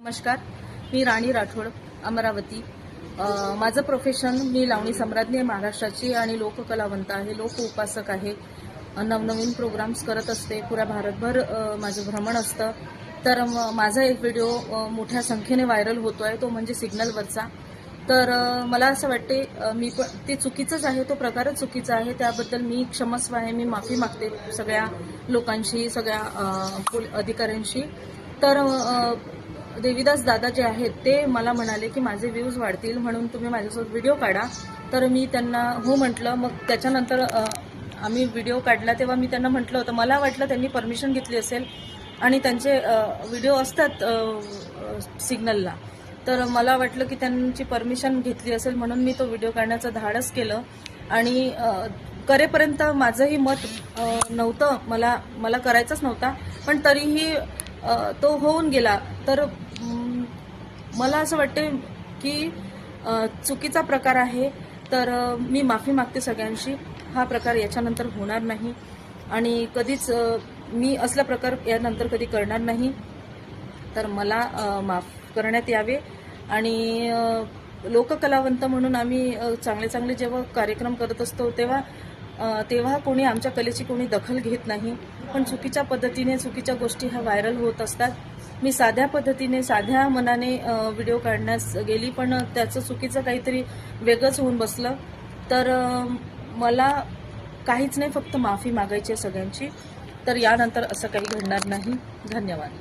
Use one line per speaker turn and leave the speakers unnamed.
नमस्कार, मी राणी राठोड, अमरावती. माझं प्रोफेशन, मी लावणी सम्राज्ञी आहे महाराष्ट्राची आणि लोककलावंत आहे, लोक उपासक आहे. नवनवीन प्रोग्राम्स करत असते, पुऱ्या भारतभर माझं भ्रमण असतं. तर माझा एक व्हिडिओ मोठ्या संख्येने व्हायरल होतो आहे, तो म्हणजे सिग्नलवरचा. तर मला असं वाटते, मी पण ते चुकीचंच आहे, तो प्रकारच चुकीचा आहे. त्याबद्दल मी क्षमस्व आहे, मी माफी मागते सगळ्या लोकांशी, सगळ्या अधिकाऱ्यांशी. तर देवीदास दादा जे आहेत ते मला म्हणाले की माझे व्ह्यूज वाढतील म्हणून तुम्ही माझ्यासोबत व्हिडिओ काढा. तर मी त्यांना हो म्हटलं. मग त्याच्यानंतर आम्ही व्हिडिओ काढला तेव्हा मी त्यांना म्हटलं होतं, मला वाटलं त्यांनी परमिशन घेतली असेल आणि त्यांचे व्हिडिओ असतात सिग्नलला, तर मला वाटलं की त्यांची परमिशन घेतली असेल म्हणून मी तो व्हिडिओ काढण्याचं धाडस केलं. आणि करेपर्यंत माझंही मत नव्हतं, मला करायचंच नव्हता, पण तरीही तो होऊन गेला. तर मला असं वाटते की चुकीचा प्रकार आहे. तर मी माफी मागते सगळ्यांशी. हा प्रकार याच्यानंतर होणार नाही आणि कधीच मी असला प्रकार यानंतर कधी करणार नाही. तर मला माफ करण्यात यावे. आणि लोककलावंत म्हणून आम्ही चांगले चांगले जेव्हा कार्यक्रम करत असतो तेव्हा कोणी आमच्या कलेची कोणी दखल घेत नाही, पण चुकीच्या पद्धतीने चुकीच्या गोष्टी ह्या व्हायरल होत असतात. मी साध्या पद्धतीने साध्या मनाने व्हिडिओ काढण्यास गेली, पण त्याचं चुकीचं काहीतरी वेगळंच होऊन बसलं. तर मला काहीच नाही, फक्त माफी मागायची आहे सगळ्यांची. तर यानंतर असं काही घडणार नाही. धन्यवाद.